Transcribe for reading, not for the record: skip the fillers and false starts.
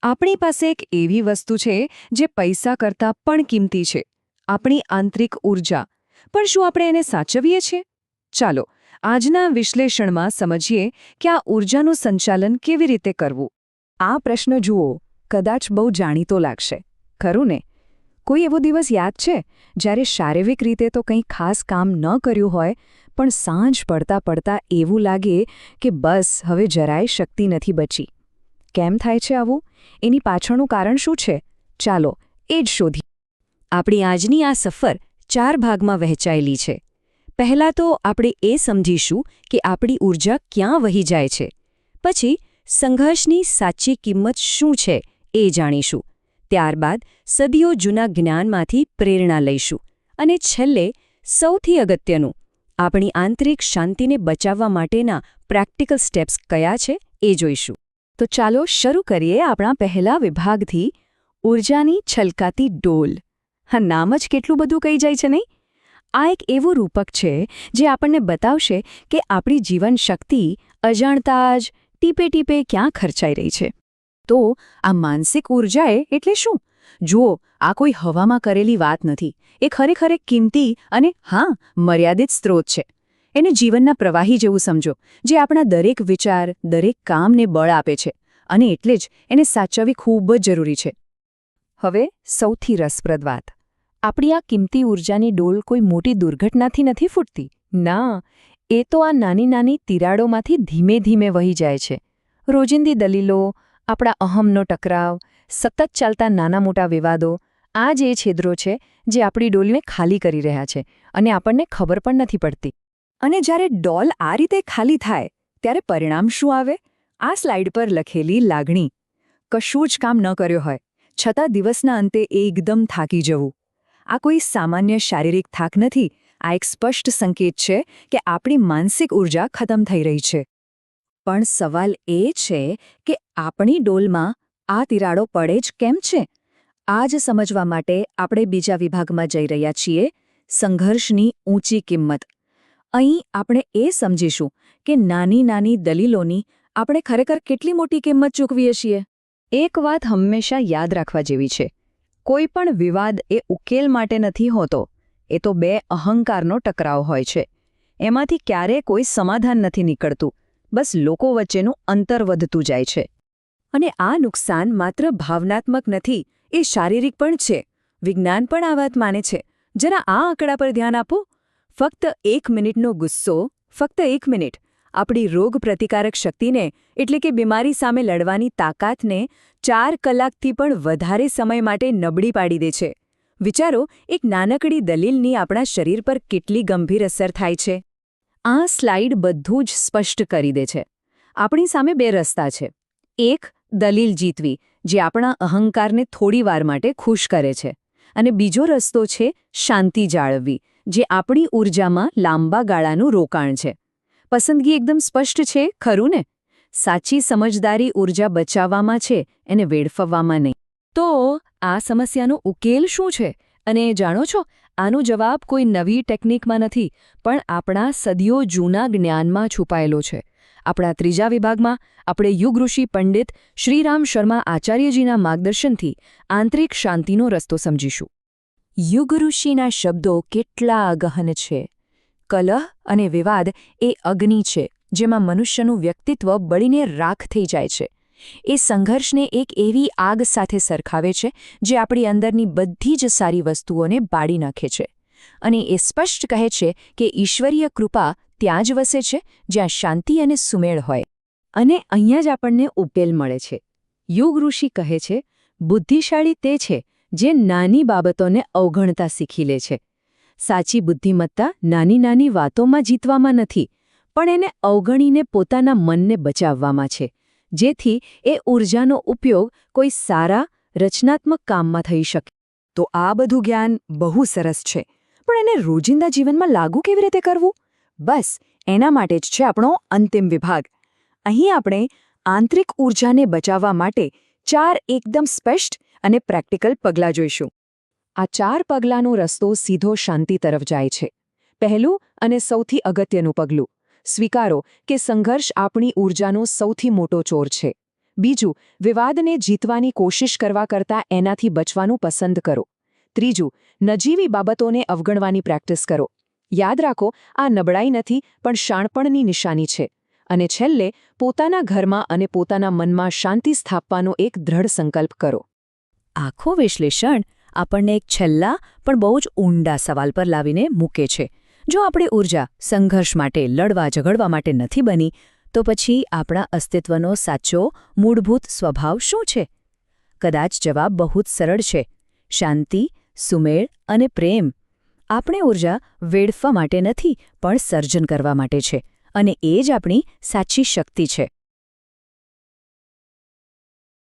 આપણી પાસે એક એવી વસ્તુ છે જે પૈસા કરતાં પણ કિંમતી છે, આપણી આંતરિક ઊર્જા. પણ શું આપણે એને સાચવીએ છીએ? ચાલો આજના વિશ્લેષણમાં સમજીએ કે આ ઊર્જાનું સંચાલન કેવી રીતે કરવું. આ પ્રશ્ન જુઓ, કદાચ બહુ જાણીતો લાગશે, ખરું ને? કોઈ એવો દિવસ યાદ છે જ્યારે શારીરિક રીતે તો કંઈ ખાસ કામ ન કર્યું હોય, પણ સાંજ પડતા પડતા એવું લાગે કે બસ હવે જરાય શક્તિ નથી બચી. કેમ થાય છે આવું? એની પાછળનું કારણ શું છે? ચાલો એ જ શોધીએ. આપણી આજની આ સફર 4 ભાગમાં વહેંચાયેલી છે. પહેલાં તો આપણે એ સમજીશું કે આપણી ઊર્જા ક્યાં વહી જાય છે. પછી સંઘર્ષની સાચી કિંમત શું છે એ જાણીશું. ત્યારબાદ સદીઓ જૂના જ્ઞાનમાંથી પ્રેરણા લઈશું. અને છેલ્લે સૌથી અગત્યનું, આપણી આંતરિક શાંતિને બચાવવા માટેના પ્રેક્ટિકલ સ્ટેપ્સ કયા છે એ જોઈશું. તો ચાલો શરૂ કરીએ આપણા પહેલા વિભાગથી, ઊર્જાની છલકાતી ડોલ. હા, નામ જ કેટલું બધું કહી જાય છે નહીં? આ એક એવું રૂપક છે જે આપણને બતાવશે કે આપણી જીવન શક્તિ અજાણતા જ ટીપે ટીપે ક્યાં ખર્ચાઈ રહી છે. તો આ માનસિક ઊર્જાએ એટલે શું? જુઓ, આ કોઈ હવામાં કરેલી વાત નથી. એ ખરેખર એક કિંમતી અને મર્યાદિત સ્ત્રોત છે. એને જીવનના પ્રવાહી જેવું સમજો, જે આપણા દરેક વિચાર, દરેક કામને બળ આપે છે. અને એટલે જ એને સાચવવી ખૂબ જ જરૂરી છે. હવે સૌથી રસપ્રદ વાત, આપણી આ કિંમતી ઊર્જાની ડોલ કોઈ મોટી દુર્ઘટનાથી નથી ફૂટતી. ના, એ તો આ નાની નાની તિરાડોમાંથી ધીમે ધીમે વહી જાય છે. રોજિંદી દલીલો, આપણા અહમનો ટકરાવ, સતત ચાલતા નાના મોટા વિવાદો, આ જ એ છેદરો છે જે આપણી ડોલને ખાલી કરી રહ્યા છે અને આપણને ખબર પણ નથી પડતી. અને જ્યારે ડોલ આ રીતે ખાલી થાય, ત્યારે પરિણામ શું આવે? આ સ્લાઇડ પર લખેલી લાગણી. કશું જ કામ ન કર્યો હોય, છતાં દિવસના અંતે એકદમ થાકી જવું. આ કોઈ સામાન્ય શારીરિક થાક નથી. આ એક સ્પષ્ટ સંકેત છે કે આપણી માનસિક ઊર્જા ખતમ થઈ રહી છે. પણ સવાલ એ છે કે આપણી ડોલમાં આ તિરાડો પડે જ કેમ છે? આ જ સમજવા માટે આપણે બીજા વિભાગમાં જઈ રહ્યા છીએ, સંઘર્ષની ઊંચી કિંમત. અહીં આપણે એ સમજીશું કે નાની નાની દલીલોની આપણે ખરેખર કેટલી મોટી કિંમત ચૂકવીએ છીએ. એક વાત હંમેશા યાદ રાખવા જેવી છે, કોઈ પણ વિવાદ એ ઉકેલ માટે નથી હોતો. એ તો બે અહંકારનો ટકરાવ હોય છે. એમાંથી ક્યારેય કોઈ સમાધાન નથી નીકળતું, બસ લોકો વચ્ચેનું અંતર વધતું જાય છે. અને આ નુકસાન માત્ર ભાવનાત્મક નથી, એ શારીરિક પણ છે. વિજ્ઞાન પણ આ વાત માને છે. જરા આ આંકડા પર ધ્યાન આપો. ફક્ત 1 મિનિટનો ગુસ્સો, ફક્ત 1 મિનિટ, આપણી રોગ પ્રતિકારક શક્તિને, એટલે કે બીમારી સામે લડવાની તાકાતને 4 કલાકથી પણ વધારે સમય માટે નબળી પાડી દે છે. વિચારો, એક નાનકડી દલીલની આપણા શરીર પર કેટલી ગંભીર અસર થાય છે. આ સ્લાઇડ બધું જ સ્પષ્ટ કરી દે છે. આપણી સામે 2 રસ્તા છે. એક, દલીલ જીતવી, જે આપણા અહંકારને થોડીવાર માટે ખુશ કરે છે. અને બીજો રસ્તો છે શાંતિ જાળવવી, જે આપણી ઊર્જામાં લાંબા ગાળાનું રોકાણ છે. પસંદગી એકદમ સ્પષ્ટ છે, ખરું ને? સાચી સમજદારી ઊર્જા બચાવવામાં છે, એને વેડફવામાં નહીં. તો આ સમસ્યાનો ઉકેલ શું છે? અને જાણો છો, આનો જવાબ કોઈ નવી ટેકનિકમાં નથી, પણ આપણા સદીઓ જૂના જ્ઞાનમાં છુપાયેલો છે. આપણા ત્રીજા વિભાગમાં આપણે યુગઋષિ પંડિત શ્રીરામ શર્મા આચાર્યજીના માર્ગદર્શનથી આંતરિક શાંતિનો રસ્તો સમજીશું. યુગઋષિના શબ્દો કેટલા ગહન છે. કલહ અને વિવાદ એ અગ્નિ છે, જેમાં મનુષ્યનું વ્યક્તિત્વ બળીને રાખ થઈ જાય છે. એ સંઘર્ષને એક એવી આગ સાથે સરખાવે છે જે આપણી અંદરની બધી જ સારી વસ્તુઓને બાળી નાખે છે. અને એ સ્પષ્ટ કહે છે કે ઈશ્વરીય કૃપા ત્યાં જ વસે છે જ્યાં શાંતિ અને સુમેળ હોય. અને અહીંયા જ આપણને ઉકેલ મળે છે. યુગઋષિ કહે છે, બુદ્ધિશાળી તે છે જે નાની બાબતોને અવગણતા શીખી લે છે. સાચી બુદ્ધિમત્તા નાની નાની વાતોમાં જીતવામાં નથી, પણ એને અવગણીને પોતાના મનને બચાવવામાં છે, જેથી એ ઊર્જાનો ઉપયોગ કોઈ સારા, રચનાત્મક કામમાં થઈ શકે. તો આ બધું જ્ઞાન બહુ સરસ છે, પણ એને રોજિંદા જીવનમાં લાગુ કેવી રીતે કરવું? બસ એના માટે જ છે આપણો અંતિમ વિભાગ. અહીં આપણે આંતરિક ઊર્જાને બચાવવા માટે 4 એકદમ સ્પષ્ટ અને પ્રેક્ટિકલ પગલાં જોઈશું. આ 4 પગલાંનો રસ્તો સીધો શાંતિ તરફ જાય છે. પહેલું અને સૌથી અગત્યનું પગલું, સ્વીકારો કે સંઘર્ષ આપણી ઊર્જાનો સૌથી મોટો ચોર છે. બીજું, વિવાદને જીતવાની કોશિશ કરવા કરતાં એનાથી બચવાનું પસંદ કરો. ત્રીજું, નજીવી બાબતોને અવગણવાની પ્રેક્ટિસ કરો. યાદ રાખો, આ નબળાઈ નથી પણ શાણપણની નિશાની છે. અને છેલ્લે, પોતાના ઘરમાં અને પોતાના મનમાં શાંતિ સ્થાપવાનો એક દ્રઢ સંકલ્પ કરો. આખું વિશ્લેષણ આપણને એક છેલ્લા પણ બહુ જ ઊંડા સવાલ પર લાવીને મૂકે છે. જો આપણી ઊર્જા સંઘર્ષ માટે, લડવા ઝઘડવા માટે નથી બની, તો પછી આપણા અસ્તિત્વનો સાચો મૂળભૂત સ્વભાવ શું છે? કદાચ જવાબ બહુ જ સરળ છે: શાંતિ, સુમેળ અને પ્રેમ. આપણે ઊર્જા વેડફવા માટે નથી, પણ સર્જન કરવા માટે છે. અને એ જ આપણી સાચી શક્તિ છે.